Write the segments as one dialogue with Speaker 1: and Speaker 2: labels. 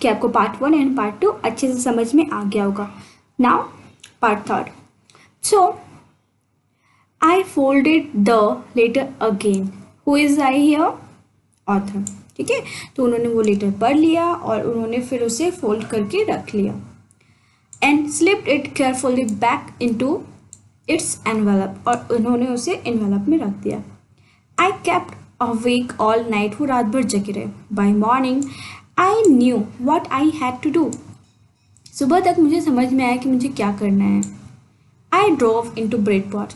Speaker 1: कि आपको part 1 and part 2 अच्छे से समझ में आ गया होगा. Now part 3. So I folded the letter again. Who is I here? Author. ठीक है, तो उन्होंने वो लेटर पढ़ लिया और उन्होंने फिर उसे फोल्ड करके रख लिया. And slipped it carefully back into its envelope. और उन्होंने उसे एनवेलप में रख दिया. I kept awake all night. वो रात भर जगे रहे. By morning I knew what I had to do. सुबह तक मुझे समझ में आया कि मुझे क्या करना है. I drove in to Bredport.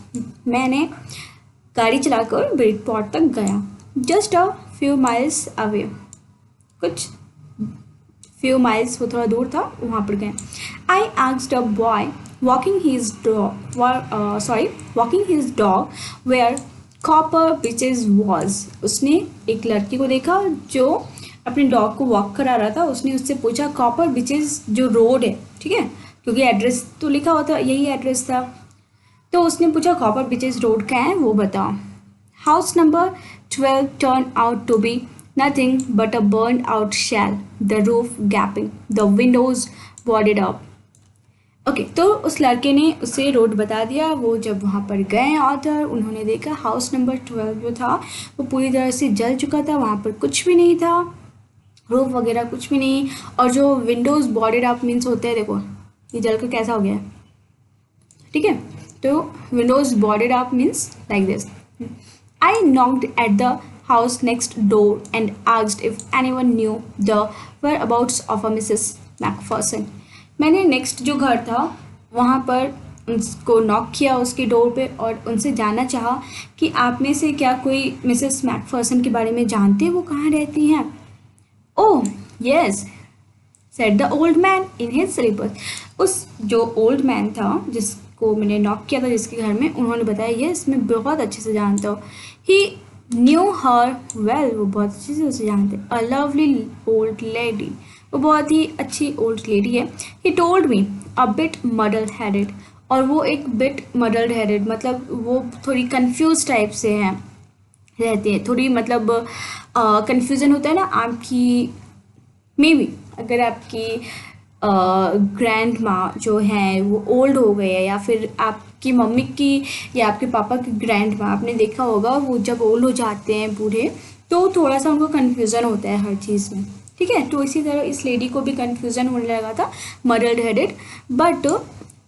Speaker 1: मैंने गाड़ी चलाकर ब्रेडपॉट तक गया. Just a few miles away. कुछ फ्यू माइल्स, वो थोड़ा दूर था, वहाँ पर गए. I asked a boy walking his dog where Copper Beeches was. उसने एक लड़की को देखा जो अपने डॉग को वॉक करा रहा था. उसने उससे पूछा कॉपर बिचेस जो रोड है, ठीक है, क्योंकि एड्रेस तो लिखा होता, यही एड्रेस था. तो उसने पूछा कॉपर बिचेस रोड का है, वो बताओ. House number 12 turn out to be nothing but a burn out shell, the roof gaping, the windows boarded up. Okay, तो उस लड़के ने उसे रोड बता दिया. वो जब वहाँ पर गए ऑथर, उन्होंने देखा हाउस नंबर 12 जो था वो पूरी तरह से जल चुका था. वहाँ पर कुछ भी नहीं था, रूफ वगैरह कुछ भी नहीं. और जो विंडोज़ बॉर्डेड अप मीन्स होते हैं, देखो ये जल कर कैसा हो गया है, ठीक है. तो windows boarded up means like this. I knocked at the house next door and asked if anyone knew the whereabouts of a Mrs McPherson. मैंने नेक्स्ट जो घर था वहाँ पर उनको नॉक किया उसकी डोर पे और उनसे जानना चाहा कि आप में से क्या कोई मिसेस मैकफर्सन के बारे में जानते हैं, वो कहाँ रहती हैं. Oh yes, said the old man in his slippers. उस जो ओल्ड मैन था जिसको मैंने नॉक किया था जिसके घर में, उन्होंने बताया यस, मैं बहुत अच्छे से जानता हूँ. He knew her well. वो बहुत अच्छे से उसे जानते. A lovely old lady. वो बहुत ही अच्छी ओल्ड लेडी है. He told me a bit muddle headed. और वो एक बिट मडल्ड हेडेड मतलब वो थोड़ी कंफ्यूज टाइप से हैं, रहती है थोड़ी, मतलब कंफ्यूजन होता है ना आपकी. मे बी अगर आपकी ग्रैंड माँ जो है वो ओल्ड हो गई है, या फिर आपकी मम्मी की या आपके पापा की ग्रैंड माँ, आपने देखा होगा वो जब ओल्ड हो जाते हैं बूढ़े, तो थोड़ा सा उनको कन्फ्यूज़न होता है हर चीज़ में, ठीक है. तो इसी तरह इस लेडी को भी कन्फ्यूज़न होने लगा था, muddled headed. But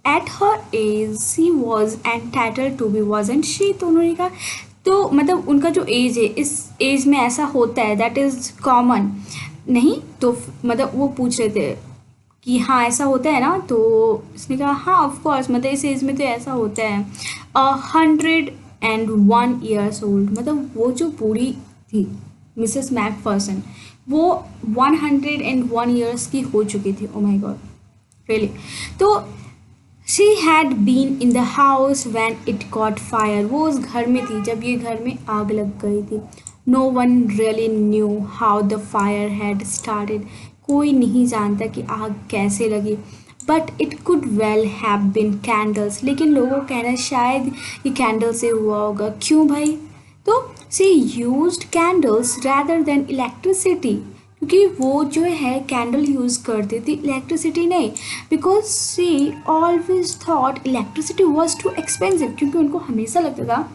Speaker 1: at her age she was entitled to be wasn't she. तो उन्होंने कहा, तो मतलब उनका जो एज है, इस एज में ऐसा होता है, दैट इज़ कॉमन नहीं. तो मतलब वो पूछ रहे थे कि हाँ ऐसा होता है ना. तो इसने कहा हाँ ऑफ कोर्स, मतलब इस एज में तो ऐसा होता है. 101 ईयर्स ओल्ड, मतलब वो जो बूढ़ी थी मिसेस मैकफर्सन, वो 101 ईयर्स की हो चुकी थी. Oh my God, really. तो she had been in the house when it caught fire. वो उस घर में थी जब ये घर में आग लग गई थी. No one really knew how the fire had started. कोई नहीं जानता कि आग कैसे लगी. But it could well have been candles. लेकिन लोगों का कहना है शायद ये कैंडल से हुआ होगा. क्यों भाई? तो she used candles rather than electricity. क्योंकि वो जो है कैंडल यूज़ करती थी, इलेक्ट्रिसिटी नहीं. Because she always thought electricity was too expensive. क्योंकि उनको हमेशा लगता था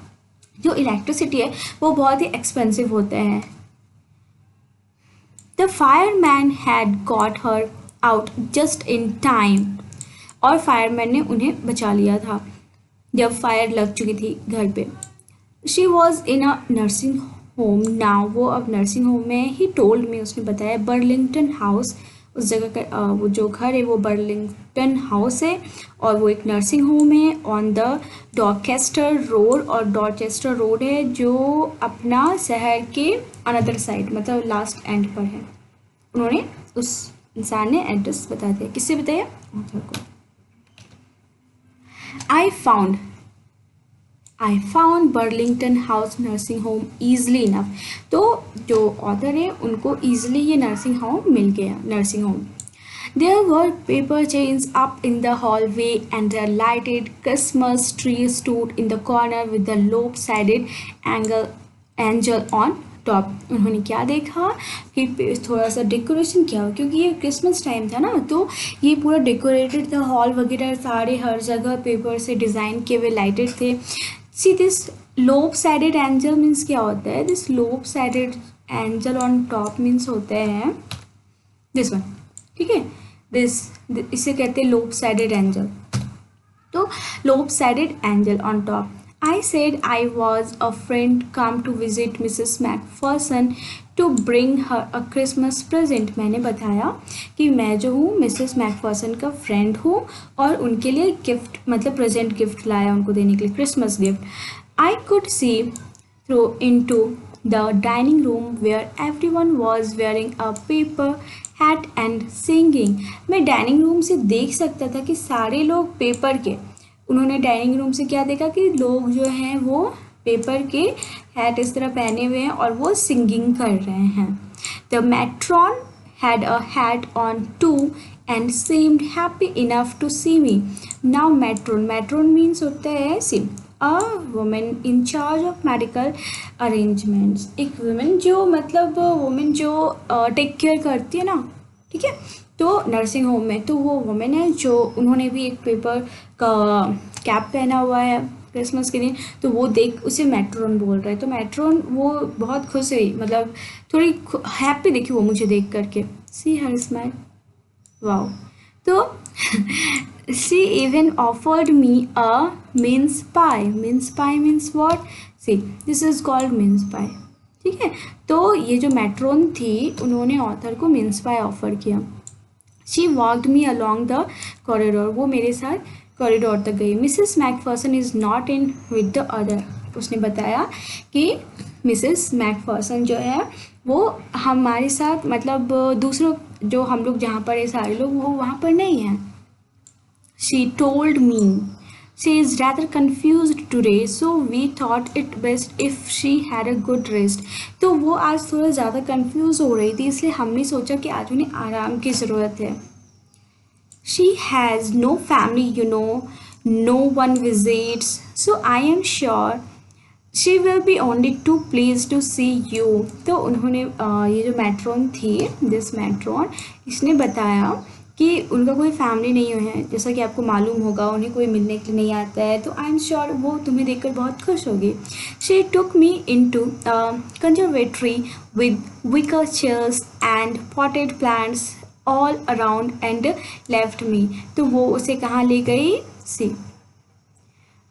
Speaker 1: जो इलेक्ट्रिसिटी है वो बहुत ही एक्सपेंसिव होता है. The fireman had got her out just in time. और फायरमैन ने उन्हें बचा लिया था जब फायर लग चुकी थी घर पे. She was in a nursing home now. वो अब नर्सिंग होम में. ही टोल्ड मी, उसने बताया, बर्लिंगटन हाउस. उस जगह का वो जो घर है वो बर्लिंगटन हाउस है और वो एक नर्सिंग होम है ऑन द डॉर्चेस्टर रोड. और डॉर्चेस्टर रोड है जो अपना शहर के अनदर साइड, मतलब लास्ट एंड पर है. उन्होंने, उस इंसान ने एड्रेस बता दिया. किससे बताया? ऑथर को. I found Burlington house nursing home easily enough. तो जो ऑथर है उनको ईजिली ये नर्सिंग होम मिल गया, nursing home. There were paper chains up in the hallway and a lighted Christmas tree stood in the corner with the lopsided angel on top. उन्होंने क्या देखा कि थोड़ा सा डेकोरेशन किया हुआ, क्योंकि ये क्रिसमस टाइम था ना, तो ये पूरा डेकोरेटेड था, हॉल वगैरह सारे हर जगह पेपर से डिज़ाइन किए हुए लाइटेड थे। See this lobe sided angel means क्या होता है, this lobe sided angel on top means होता है दिस वन, ठीक है, दिस इसे कहते हैं लोब साइडेड एंजल। तो lobe sided angel on top. I said I was a friend come to visit Mrs. Macpherson to bring her a Christmas present। मैंने बताया कि मैं जो हूँ मिसेस मैकफर्सन का फ्रेंड हूँ और उनके लिए गिफ्ट मतलब प्रेजेंट गिफ्ट लाया उनको देने के लिए, Christmas gift. I could see through into the dining room where everyone was wearing a paper hat and singing। मैं डाइनिंग रूम से देख सकता था कि सारे लोग पेपर के, उन्होंने डाइनिंग रूम से क्या देखा कि लोग जो हैं वो पेपर के हैट इस तरह पहने हुए हैं और वो सिंगिंग कर रहे हैं। The matron had a hat on too and seemed happy enough to see me. Now matron means होता है she a woman in charge of medical arrangements. एक वुमेन जो मतलब वुमेन जो टेक केयर करती है ना, ठीक है, तो नर्सिंग होम में, तो वो वुमेन है जो, उन्होंने भी एक पेपर का कैप पहना हुआ है क्रिसमस के दिन, तो वो देख उसे मैट्रोन बोल रहे हैं। तो मैट्रोन वो बहुत खुश हुई, मतलब थोड़ी हैप्पी दिखी वो मुझे देख करके। See her smile, wow. तो she even offered me a mince pie. Mince pie means what, see this is called mince pie, ठीक है। तो ये जो मैट्रोन थी उन्होंने ऑथर को मिन्स पाई ऑफर किया। She walked me along the corridor, वो मेरे साथ कॉरिडोर तक गई। Mrs Macpherson is not in with the other, उसने बताया कि मिसेस मैकफर्सन जो है वो हमारे साथ मतलब दूसरों जो हम लोग जहाँ पर है सारे लोग वो वहाँ पर नहीं हैं। She told me she is rather confused today so we thought it best if she had a good rest। तो वो आज थोड़ा ज़्यादा कंफ्यूज हो रही थी, इसलिए हमने सोचा कि आज उन्हें आराम की ज़रूरत है। She has no family you know, no one visits, so I am sure she will be only too pleased to see you। तो उन्होंने ये जो मैट्रोन थी, दिस मैट्रोन, इसने बताया कि उनका कोई फैमिली नहीं है, जैसा कि आपको मालूम होगा उन्हें कोई मिलने के लिए नहीं आता है, तो आई एम श्योर वो तुम्हें देखकर बहुत खुश होगी। She took me into conservatory with wicker chairs and potted plants all around and left me। तो वो उसे कहाँ ले गई, see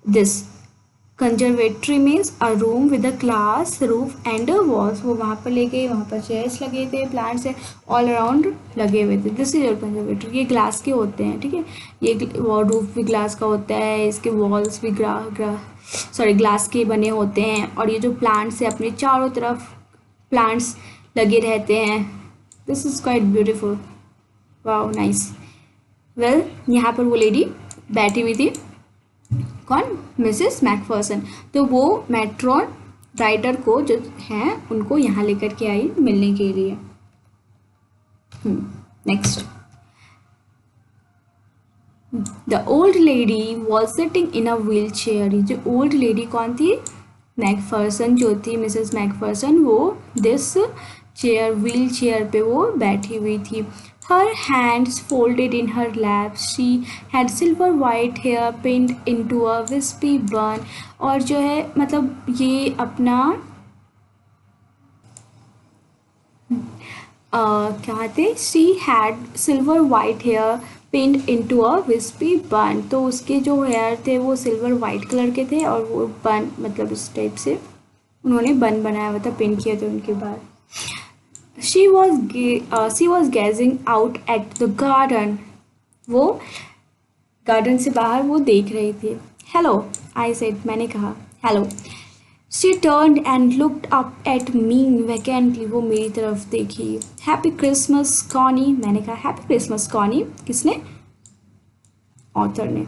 Speaker 1: this conservatory means a room with a glass roof and walls. वो वहाँ पर ले गए, वहाँ पर चेयर्स लगे थे, प्लांट्स है ऑल अराउंड लगे हुए थे। दिस इज योर कंजर्वेटरी, ये ग्लास के होते हैं, ठीक है, ये रूफ भी ग्लास का होता है, इसके वॉल्स भी ग्लास के बने होते हैं, और ये जो प्लांट्स है अपने चारों तरफ प्लांट्स लगे रहते हैं। This is quite beautiful, wow nice. Well, यहाँ पर वो लेडी बैठी हुई थी, कौन, मिसेस मैकफर्सन। तो वो मैट्रोन राइटर को जो हैं उनको यहाँ लेकर के आई मिलने के लिए। Next, the old lady was sitting in a wheel chair. जो ओल्ड लेडी कौन थी, मैकफर्सन जो थी, मिसेस मैकफर्सन, वो दिस चेयर व्हील चेयर पे वो बैठी हुई थी। Her hands folded in her lap. She had silver white hair pinned into a wispy bun। और जो है मतलब ये अपना क्या थे, she had silver white hair pinned into a wispy bun। तो उसके जो हेयर थे वो सिल्वर वाइट कलर के थे और वो बन मतलब इस टाइप से उन्होंने बन बनाया हुआ था, पिन किए थे उनके बाद। she was gazing out at the garden। वो गार्डन से बाहर वो देख रही थी। hello I said, मैंने कहा hello। she turned and looked up at me vacantly। वो मेरी तरफ देखी। happy Christmas Connie। मैंने कहा happy Christmas Connie। किसने, ऑथर ने।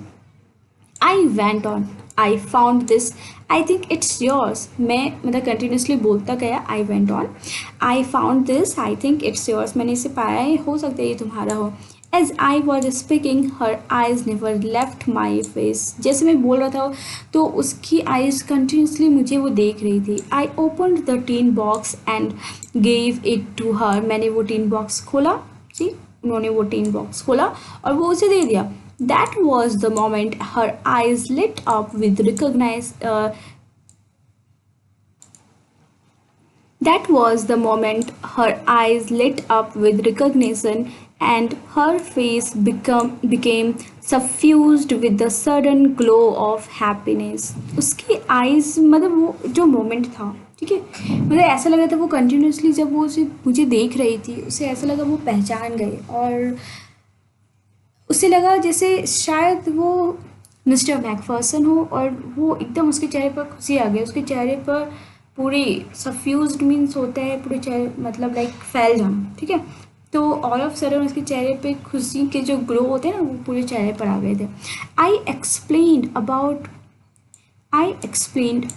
Speaker 1: I went on, I found this, I think it's yours। मैं मतलब कंटिन्यूसली बोलता गया, I went on, I found this, I think it's yours। मैंने इसे पाया है, हो सकता है ये तुम्हारा हो। As I was speaking her eyes never left my face. जैसे मैं बोल रहा था तो उसकी आइज कंटिन्यूसली मुझे वो देख रही थी। I open the tin box and gave it to her. मैंने वो टीन बॉक्स खोला, जी उन्होंने वो टीन बॉक्स खोला और वो उसे दे दिया। That was the moment her eyes lit up with recognise That was the moment her eyes lit up with recognition and her face became suffused with the sudden glow of happiness. उसकी eyes मतलब वो जो moment था, ठीक है, मतलब ऐसा लगा था वो continuously जब वो उसे मुझे देख रही थी उसे ऐसा लगा वो पहचान गए और उसे लगा जैसे शायद वो मिस्टर मैकफर्सन हो और वो एकदम उसके चेहरे पर खुशी आ गई। उसके चेहरे पर पूरी सफ्यूज्ड मीन्स होता है पूरे चेहरे मतलब लाइक फैल जाना, ठीक है। तो ऑल ऑफ सडन उसके चेहरे पे खुशी के जो ग्लो होते हैं ना वो पूरे चेहरे पर आ गए थे। I explained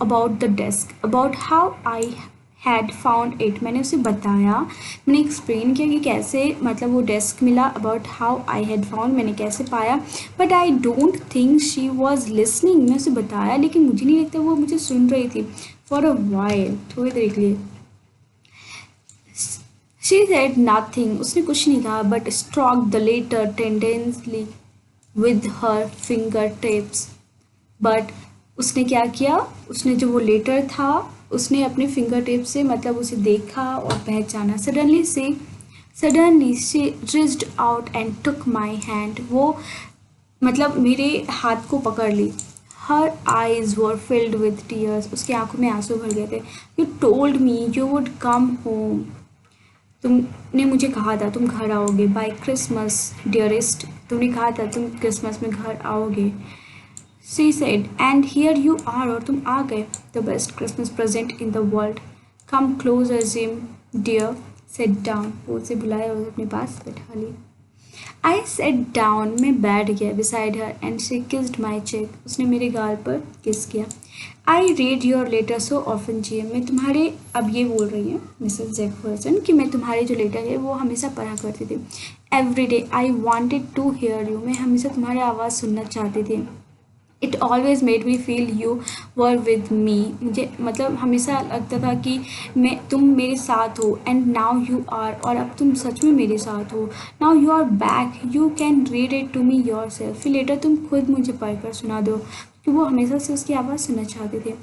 Speaker 1: about the desk, about how I had found it. मैंने उसे बताया, मैंने एक्सप्लेन किया कि कैसे मतलब वो डेस्क मिला, about how I had found मैंने कैसे पाया। But I don't think she was listening. मैं उसे बताया लेकिन मुझे नहीं लगता वो मुझे सुन रही थी। फॉर अ वाइल, थोड़ी देर के लिए। शी सेड नथिंग, उसने कुछ नहीं कहा, but stroke the letter tenderly with her fingertips. But उसने क्या किया, उसने जो वो लेटर था उसने अपने फिंगर टिप से मतलब उसे देखा और पहचाना। Suddenly she reached out and took my hand. वो मतलब मेरे हाथ को पकड़ ली। Her eyes were filled with tears, उसकी आंखों में आंसू भर गए थे। You told me you would come home, तुमने मुझे कहा था तुम घर आओगे बाय क्रिसमस डियरेस्ट, तुमने कहा था तुम क्रिसमस में घर आओगे। She said and here you are, और तुम आ गए। The best Christmas present in the world, come closer Jim dear, sit down. वो उसे बुलाया और अपने पास बैठा ली। आई सेट डाउन, मैं बैठ गया beside her and she kissed my cheek, उसने मेरे गाल पर किस किया। I read your letter so often जी, मैं तुम्हारे, अब ये बोल रही हूँ मिसेस जैकफर्सन कि मैं तुम्हारे जो लेटर है वो हमेशा पढ़ा करती थी। Every day I wanted to hear you, मैं हमेशा तुम्हारी आवाज़ सुनना चाहती थी। It always made me feel you were with me, मुझे मतलब हमेशा लगता था कि मैं तुम मेरे साथ हो। एंड नाउ यू आर, और अब तुम सच में मेरे साथ हो। Now you are back, you can read it to me yourself, फिर लेटर तुम खुद मुझे पढ़कर सुना दो, कि वो हमेशा से उसकी आवाज़ सुनना चाहते थे।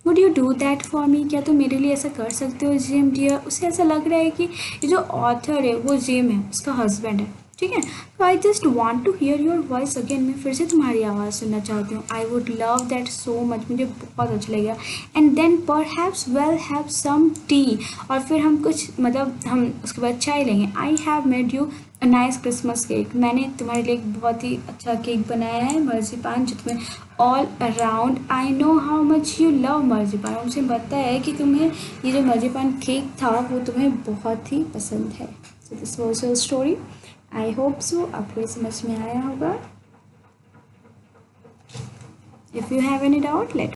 Speaker 1: Would you do that for me, क्या तुम मेरे लिए ऐसा कर सकते हो जिम डियर। उसे ऐसा लग रहा है कि ये जो ऑथर है वो जिम है, उसका हस्बैंड है, ठीक है। तो I just want to hear your voice again, मैं फिर से तुम्हारी आवाज़ सुनना चाहती हूँ। I would love that so much, मुझे बहुत अच्छा लगेगा। And then perhaps we'll have some tea, और फिर हम कुछ मतलब हम उसके बाद चाय लेंगे। I have made you a nice Christmas cake, मैंने तुम्हारे लिए एक बहुत ही अच्छा केक बनाया है मर्जीपान, जो तुम्हें all around, I know how much you love marzipan, मुझे पता है कि तुम्हें ये जो मर्जीपान केक था वो तुम्हें बहुत ही पसंद है। So this was your story. I hope so आपको ये समझ में आया होगा। If you have any doubt late